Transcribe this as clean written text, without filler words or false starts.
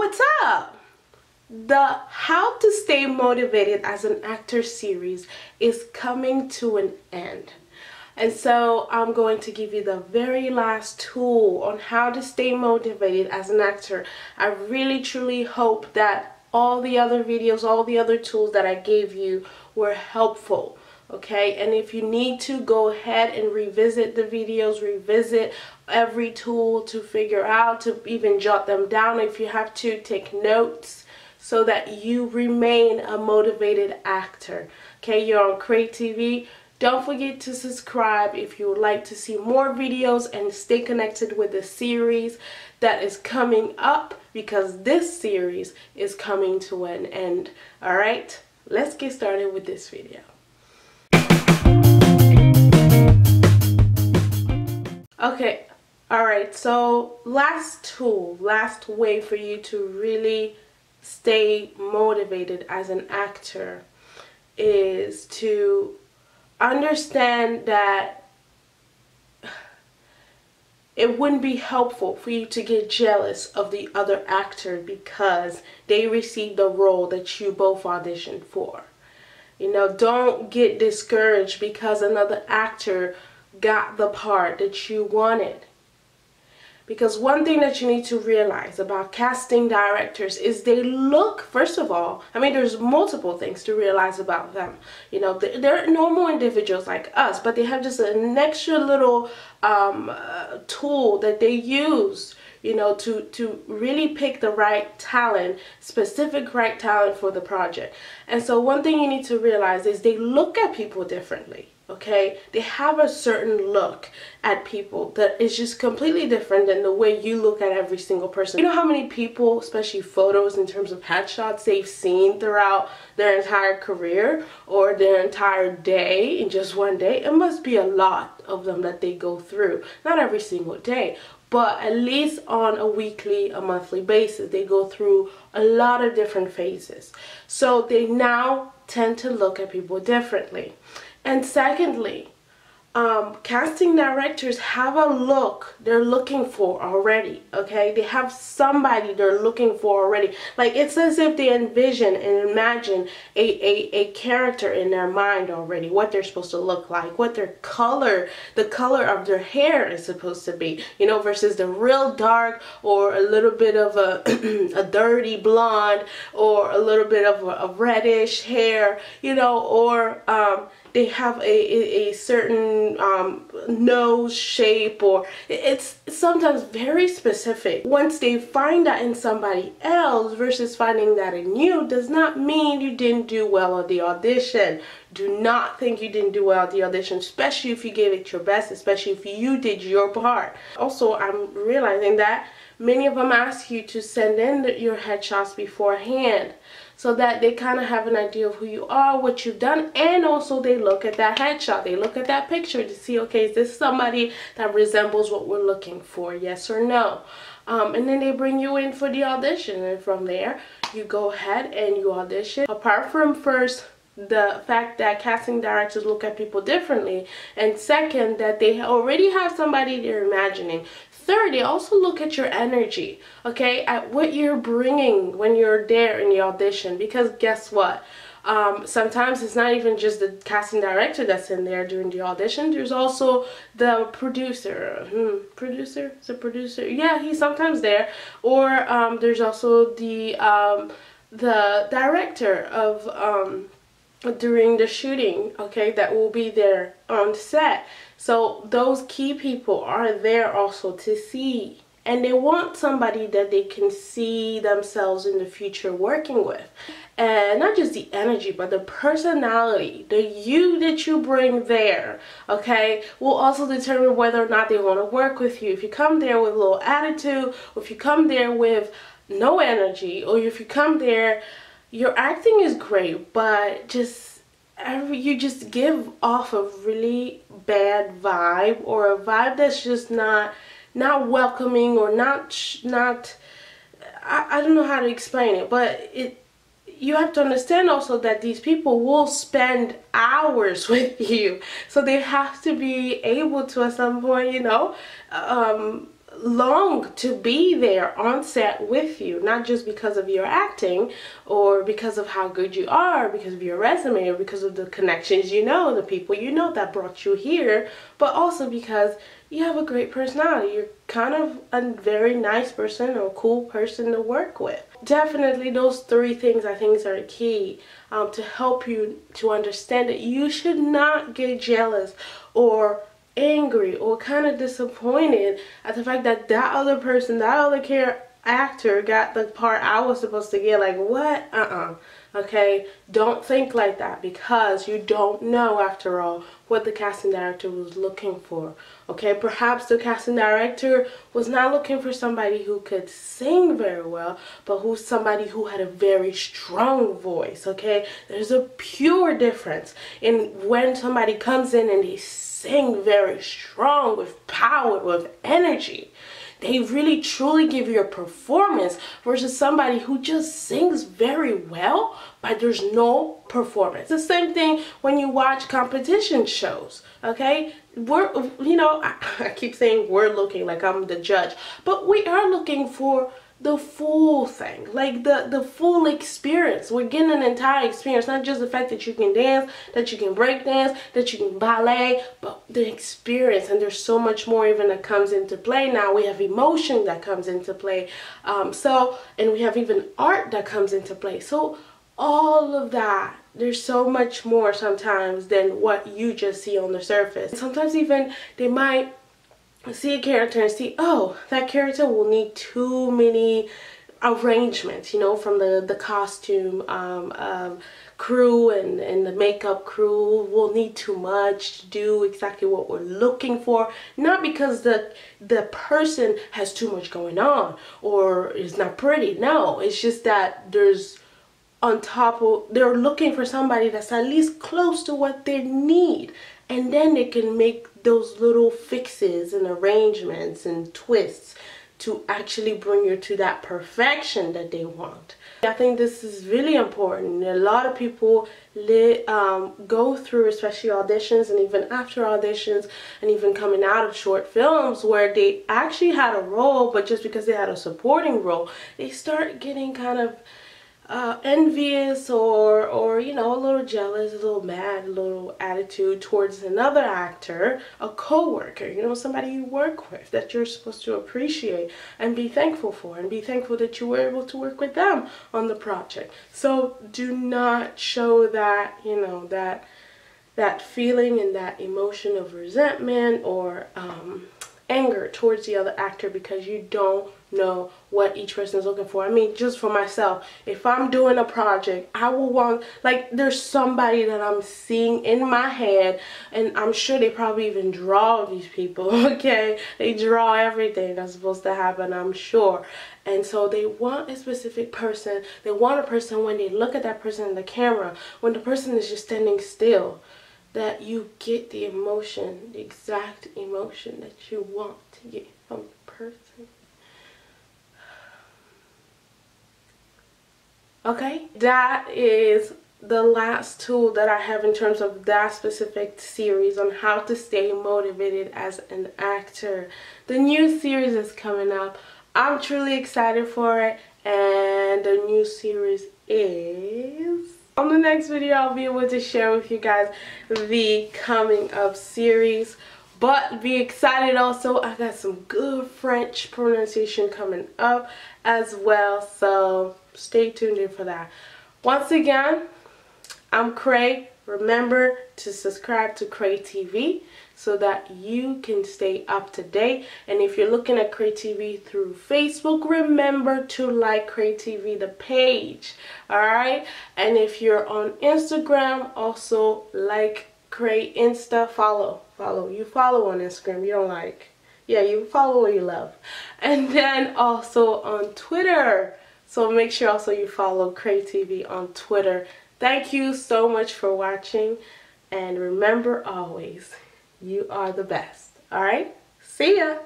what's up? The How to Stay Motivated as an Actor series is coming to an end. And so I'm going to give you the very last tool on how to stay motivated as an actor. I really truly hope that all the other videos, all the other tools that I gave you were helpful. Okay, and if you need to, go ahead and revisit the videos, revisit every tool to figure out, to even jot them down if you have to, take notes so that you remain a motivated actor. Okay, you're on CreyTV. Don't forget to subscribe if you would like to see more videos and stay connected with the series that is coming up, because this series is coming to an end. All right, let's get started with this video. Okay, alright, so last tool, last way for you to really stay motivated as an actor is to understand that it wouldn't be helpful for you to get jealous of the other actor because they received the role that you both auditioned for. You know, don't get discouraged because another actor got the part that you wanted. Because one thing that you need to realize about casting directors is they look, first of all, I mean, there's multiple things to realize about them. You know, they're normal individuals like us, but they have just an extra little tool that they use, you know, to really pick the right talent, specific right talent for the project. And so one thing you need to realize is they look at people differently. Okay, they have a certain look at people that is just completely different than the way you look at every single person. You know how many people, especially photos in terms of headshots, they've seen throughout their entire career or their entire day in just one day? It must be a lot of them that they go through. Not every single day, but at least on a weekly, a monthly basis, they go through a lot of different phases. So they now tend to look at people differently. And secondly, casting directors have a look they're looking for already, okay? They have somebody they're looking for already. Like, it's as if they envision and imagine a character in their mind already, what they're supposed to look like, what their color, the color of their hair is supposed to be, you know, versus the real dark or a little bit of a, a dirty blonde or a little bit of a reddish hair, you know, or they have a certain nose shape, or it's sometimes very specific. Once they find that in somebody else versus finding that in you, does not mean you didn't do well on the audition. Do not think you didn't do well at the audition, especially if you gave it your best, especially if you did your part. Also, I'm realizing that many of them ask you to send in your headshots beforehand, so that they kind of have an idea of who you are, what you've done, and also they look at that headshot, they look at that picture to see, okay, is this somebody that resembles what we're looking for, yes or no? And then they bring you in for the audition, and from there you go ahead and you audition. Apart from first, the fact that casting directors look at people differently, and second, that they already have somebody they're imagining. Third, they also look at your energy, okay, at what you're bringing when you're there in the audition. Because guess what? Sometimes it's not even just the casting director that's in there during the audition. There's also the producer. Producer? Is it producer? Yeah, he's sometimes there. Or there's also the director of during the shooting, okay, that will be there on set. So those key people are there also to see, and they want somebody that they can see themselves in the future working with. And not just the energy, but the personality, the you that you bring there, okay, will also determine whether or not they want to work with you. If you come there with a little attitude, or if you come there with no energy, or if you come there, your acting is great, but you just give off a really bad vibe, or a vibe that's just not welcoming, or not I don't know how to explain it, but you have to understand also that these people will spend hours with you, so they have to be able to at some point, you know, long to be there on set with you, not just because of your acting or because of how good you are, because of your resume, or because of the connections you know, the people you know that brought you here, but also because you have a great personality. You're kind of a very nice person or cool person to work with. Definitely those three things I think are key to help you to understand that you should not get jealous or angry or kind of disappointed at the fact that that other person, that other actor got the part I was supposed to get. Like, what? Okay, don't think like that, because you don't know, after all, what the casting director was looking for. Okay, perhaps the casting director was not looking for somebody who could sing very well, but who's somebody who had a very strong voice. Okay, there's a pure difference in when somebody comes in and they sing very strong, with power, with energy. They really truly give you a performance, versus somebody who just sings very well but there's no performance. The same thing when you watch competition shows. Okay, I keep saying we're looking like I'm the judge, but we are looking for the full thing, like the full experience. We're getting an entire experience, not just the fact that you can dance, that you can break dance, that you can ballet, but the experience. And there's so much more even that comes into play. Now we have emotion that comes into play, and we have even art that comes into play. So all of that, there's so much more sometimes than what you just see on the surface. Sometimes even they might see a character and see, oh, that character will need too many arrangements, from the costume crew and the makeup crew will need too much to do exactly what we're looking for. Not because the person has too much going on or is not pretty. No, it's just that they're looking for somebody that's at least close to what they need, and then they can make those little fixes and arrangements and twists to actually bring you to that perfection that they want. I think this is really important. A lot of people go through, especially auditions and even after auditions and even coming out of short films, where they actually had a role, but just because they had a supporting role, they start getting kind of envious or a little jealous, a little mad, a little attitude towards another actor, a co-worker, somebody you work with that you're supposed to appreciate and be thankful for, and be thankful that you were able to work with them on the project. So do not show that, that feeling and that emotion of resentment or anger towards the other actor, because you don't know what each person is looking for. I mean, just for myself, if I'm doing a project, I will want, like, there's somebody that I'm seeing in my head, and I'm sure they probably even draw these people, okay? They draw everything that's supposed to happen, I'm sure. And so they want a specific person. They want a person, when they look at that person in the camera, when the person is just standing still, that you get the emotion, the exact emotion that you want to get from the person. Okay, that is the last tool that I have in terms of that specific series on how to stay motivated as an actor. The new series is coming up. I'm truly excited for it, and the new series is... On the next video, I'll be able to share with you guys the coming up series. But be excited also, I got some good French pronunciation coming up as well. So stay tuned in for that. Once again, I'm Cray. Remember to subscribe to CreyTV so that you can stay up to date. And if you're looking at CreyTV through Facebook, remember to like CreyTV, the page. Alright? And if you're on Instagram, also like Cray Insta, follow. You follow on Instagram, you don't like. Yeah, you follow what you love. And then also on Twitter. So make sure also you follow CreyTV on Twitter. Thank you so much for watching, and remember always, you are the best. Alright? See ya!